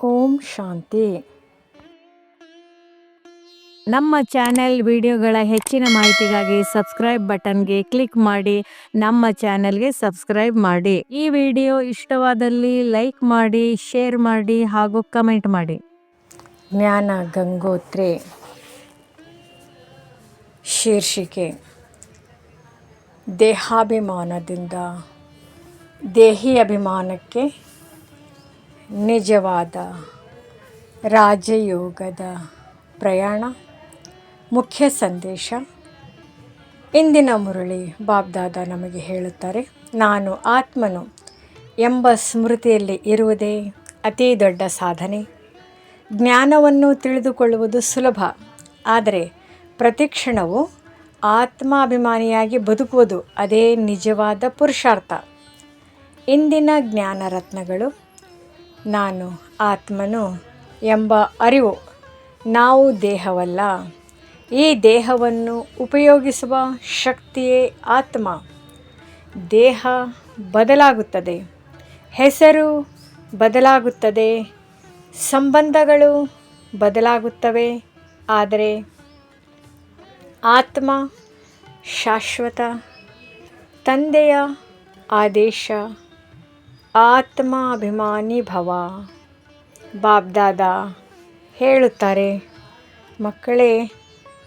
ಓಂ ಶಾಂತಿ. ನಮ್ಮ ಚಾನೆಲ್ ವಿಡಿಯೋಗಳ ಹೆಚ್ಚಿನ ಮಾಹಿತಿಗಾಗಿ ಸಬ್ಸ್ಕ್ರೈಬ್ ಬಟನ್ಗೆ ಕ್ಲಿಕ್ ಮಾಡಿ ನಮ್ಮ ಚಾನೆಲ್ಗೆ ಸಬ್ಸ್ಕ್ರೈಬ್ ಮಾಡಿ. ಈ ವಿಡಿಯೋ ಇಷ್ಟವಾದಲ್ಲಿ ಲೈಕ್ ಮಾಡಿ, ಶೇರ್ ಮಾಡಿ ಹಾಗೂ ಕಮೆಂಟ್ ಮಾಡಿ. ಜ್ಞಾನ ಗಂಗೋತ್ರಿ. ಶೀರ್ಷಿಕೆ: ದೇಹಾಭಿಮಾನದಿಂದ ದೇಹಿ ಅಭಿಮಾನಕ್ಕೆ ನಿಜವಾದ ರಾಜಯೋಗದ ಪ್ರಯಾಣ. ಮುಖ್ಯ ಸಂದೇಶ. ಇಂದಿನ ಮುರಳಿ ಬಾಬ್ದಾದ ನಮಗೆ ಹೇಳುತ್ತಾರೆ, ನಾನು ಆತ್ಮನು ಎಂಬ ಸ್ಮೃತಿಯಲ್ಲಿ ಇರುವುದೇ ಅತಿ ದೊಡ್ಡ ಸಾಧನೆ. ಜ್ಞಾನವನ್ನು ತಿಳಿದುಕೊಳ್ಳುವುದು ಸುಲಭ, ಆದರೆ ಪ್ರತಿಕ್ಷಣವು ಆತ್ಮಾಭಿಮಾನಿಯಾಗಿ ಬದುಕುವುದು ಅದೇ ನಿಜವಾದ ಪುರುಷಾರ್ಥ. ಇಂದಿನ ಜ್ಞಾನ ರತ್ನಗಳು: ನಾನು ಆತ್ಮನು ಎಂಬ ಅರಿವು. ನಾವು ದೇಹವಲ್ಲ. ಈ ದೇಹವನ್ನು ಉಪಯೋಗಿಸುವ ಶಕ್ತಿಯೇ ಆತ್ಮ. ದೇಹ ಬದಲಾಗುತ್ತದೆ, ಹೆಸರು ಬದಲಾಗುತ್ತದೆ, ಸಂಬಂಧಗಳು ಬದಲಾಗುತ್ತವೆ, ಆದರೆ ಆತ್ಮ ಶಾಶ್ವತ. ತಂದೆಯ ಆದೇಶ: ಆತ್ಮಾಭಿಮಾನಿ ಭವ. ಬಾಬ್ದಾದ ಹೇಳುತ್ತಾರೆ, ಮಕ್ಕಳೇ,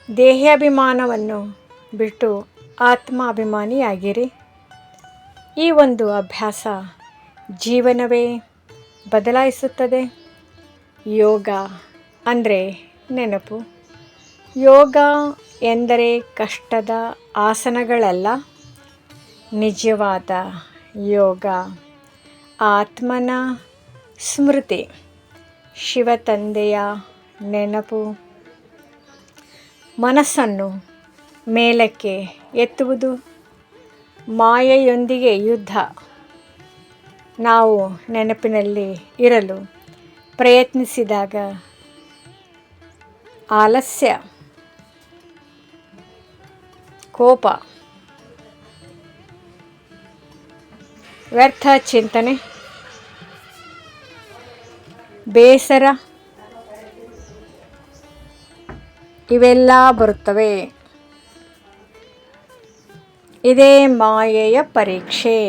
ದೇಹಾಭಿಮಾನವನ್ನು ಬಿಟ್ಟು ಆತ್ಮಾಭಿಮಾನಿಯಾಗಿರಿ. ಈ ಒಂದು ಅಭ್ಯಾಸ ಜೀವನವೇ ಬದಲಾಯಿಸುತ್ತದೆ. ಯೋಗ ಅಂದರೆ ನೆನಪು. ಯೋಗ ಎಂದರೆ ಕಷ್ಟದ ಆಸನಗಳಲ್ಲ. ನಿಜವಾದ ಯೋಗ ಆತ್ಮನ ಸ್ಮೃತಿ, ಶಿವತಂದೆಯ ನೆನಪು. ಮನಸ್ಸನ್ನು ಮೇಲಕ್ಕೆ ಎತ್ತುವುದು ಮಾಯೆಯೊಂದಿಗೆ ಯುದ್ಧ. ನಾವು ನೆನಪಿನಲ್ಲಿ ಇರಲು ಪ್ರಯತ್ನಿಸಿದಾಗ ಆಲಸ್ಯ, ಕೋಪ, ವ್ಯರ್ಥ ಚಿಂತನೆ, ಬೇಸರ ಇವೆಲ್ಲ ಬರುತ್ತವೆ. ಇದೇ ಮಾಯೆಯ ಪರೀಕ್ಷೆ.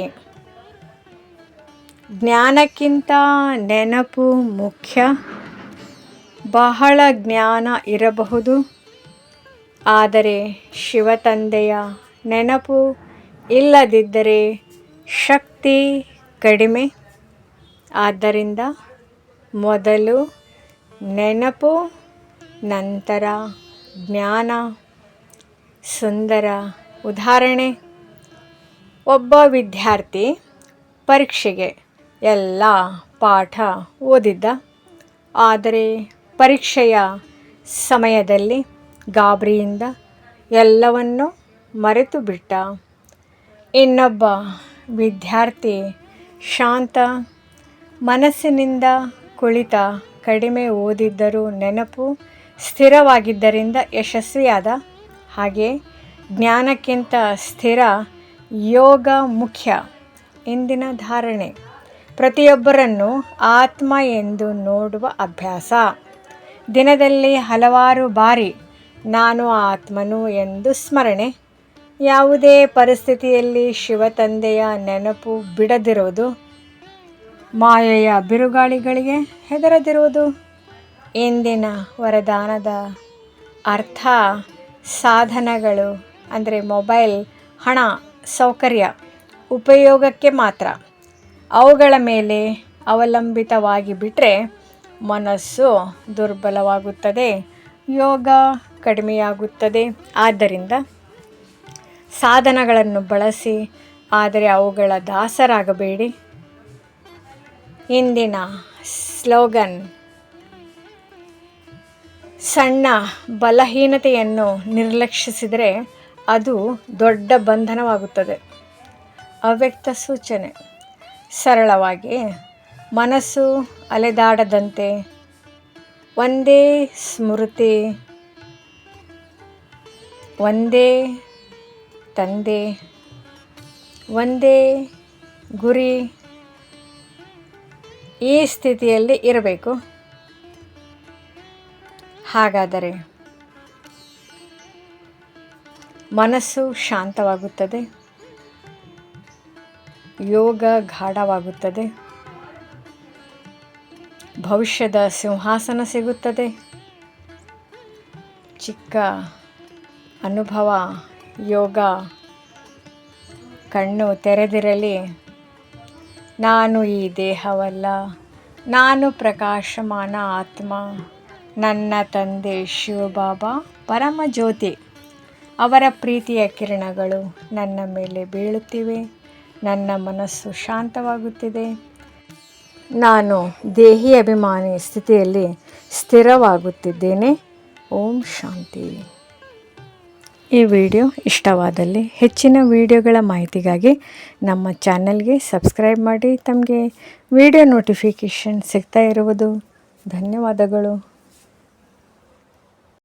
ಜ್ಞಾನಕ್ಕಿಂತ ನೆನಪು ಮುಖ್ಯ. ಬಹಳ ಜ್ಞಾನ ಇರಬಹುದು, ಆದರೆ ಶಿವತಂದೆಯ ನೆನಪು ಇಲ್ಲದಿದ್ದರೆ ಶಕ್ತಿ ಕಡಿಮೆ. ಆದ್ದರಿಂದ ಮೊದಲು ನೆನಪು, ನಂತರ ಜ್ಞಾನ. ಸುಂದರ ಉದಾಹರಣೆ: ಒಬ್ಬ ವಿದ್ಯಾರ್ಥಿ ಪರೀಕ್ಷೆಗೆ ಎಲ್ಲ ಪಾಠ ಓದಿದ್ದ, ಆದರೆ ಪರೀಕ್ಷೆಯ ಸಮಯದಲ್ಲಿ ಗಾಬರಿಯಿಂದ ಎಲ್ಲವನ್ನೂ ಮರೆತು ಬಿಟ್ಟ. ಇನ್ನೊಬ್ಬ ವಿದ್ಯಾರ್ಥಿ ಶಾಂತ ಮನಸ್ಸಿನಿಂದ ಕುಳಿತ, ಕಡಿಮೆ ಓದಿದ್ದರೂ ನೆನಪು ಸ್ಥಿರವಾಗಿದ್ದರಿಂದ ಯಶಸ್ವಿಯಾದ. ಹಾಗೆ ಜ್ಞಾನಕ್ಕಿಂತ ಸ್ಥಿರ ಯೋಗ ಮುಖ್ಯ. ಇಂದಿನ ಧಾರಣೆ: ಪ್ರತಿಯೊಬ್ಬರನ್ನು ಆತ್ಮ ಎಂದು ನೋಡುವ ಅಭ್ಯಾಸ. ದಿನದಲ್ಲಿ ಹಲವಾರು ಬಾರಿ ನಾನು ಆತ್ಮನು ಎಂದು ಸ್ಮರಣೆ. ಯಾವುದೇ ಪರಿಸ್ಥಿತಿಯಲ್ಲಿ ಶಿವತಂದೆಯ ನೆನಪು ಬಿಡದಿರುವುದು. ಮಾಯೆಯ ಬಿರುಗಾಳಿಗಳಿಗೆ ಹೆದರದಿರುವುದು. ಇಂದಿನ ವರದಾನದ ಅರ್ಥ: ಸಾಧನಗಳು ಅಂದರೆ ಮೊಬೈಲ್, ಹಣ, ಸೌಕರ್ಯ ಉಪಯೋಗಕ್ಕೆ ಮಾತ್ರ. ಅವುಗಳ ಮೇಲೆ ಅವಲಂಬಿತವಾಗಿ ಬಿಟ್ಟರೆ ಮನಸ್ಸು ದುರ್ಬಲವಾಗುತ್ತದೆ, ಯೋಗ ಕಡಿಮೆಯಾಗುತ್ತದೆ. ಆದ್ದರಿಂದ ಸಾಧನಗಳನ್ನು ಬಳಸಿ, ಆದರೆ ಅವುಗಳ ದಾಸರಾಗಬೇಡಿ. ಇಂದಿನ ಸ್ಲೋಗನ್: ಸಣ್ಣ ಬಲಹೀನತೆಯನ್ನು ನಿರ್ಲಕ್ಷಿಸಿದರೆ ಅದು ದೊಡ್ಡ ಬಂಧನವಾಗುತ್ತದೆ. ಅವ್ಯಕ್ತ ಸೂಚನೆ: ಸರಳವಾಗಿ, ಮನಸ್ಸು ಅಲೆದಾಡದಂತೆ ಒಂದೇ ಸ್ಮೃತಿ, ಒಂದೇ ತಂದೆ, ಒಂದೇ ಗುರಿ, ಈ ಸ್ಥಿತಿಯಲ್ಲಿ ಇರಬೇಕು. ಹಾಗಾದರೆ ಮನಸ್ಸು ಶಾಂತವಾಗುತ್ತದೆ, ಯೋಗ ಗಾಢವಾಗುತ್ತದೆ, ಭವಿಷ್ಯದ ಸಿಂಹಾಸನ ಸಿಗುತ್ತದೆ, ಚಿಕ್ಕ ಅನುಭವ, ಯೋಗ. ಕಣ್ಣು ತೆರೆದಿರಲಿ. ನಾನು ಈ ದೇಹವಲ್ಲ, ನಾನು ಪ್ರಕಾಶಮಾನ ಆತ್ಮ. ನನ್ನ ತಂದೆ ಶಿವಬಾಬಾ ಪರಮಜ್ಯೋತಿ. ಅವರ ಪ್ರೀತಿಯ ಕಿರಣಗಳು ನನ್ನ ಮೇಲೆ ಬೀಳುತ್ತಿವೆ. ನನ್ನ ಮನಸ್ಸು ಶಾಂತವಾಗುತ್ತಿದೆ. ನಾನು ದೇಹಿ ಅಭಿಮಾನಿ ಸ್ಥಿತಿಯಲ್ಲಿ ಸ್ಥಿರವಾಗುತ್ತಿದ್ದೇನೆ. ಓಂ ಶಾಂತಿ. ಈ ವಿಡಿಯೋ ಇಷ್ಟವಾದಲ್ಲಿ ಹೆಚ್ಚಿನ ವಿಡಿಯೋಗಳ ಮಾಹಿತಿಗಾಗಿ ನಮ್ಮ ಚಾನಲ್ಗೆ ಸಬ್ಸ್ಕ್ರೈಬ್ ಮಾಡಿ. ತಮಗೆ ವಿಡಿಯೋ ನೋಟಿಫಿಕೇಷನ್ ಸಿಗ್ತಾ ಇರುವುದು. ಧನ್ಯವಾದಗಳು.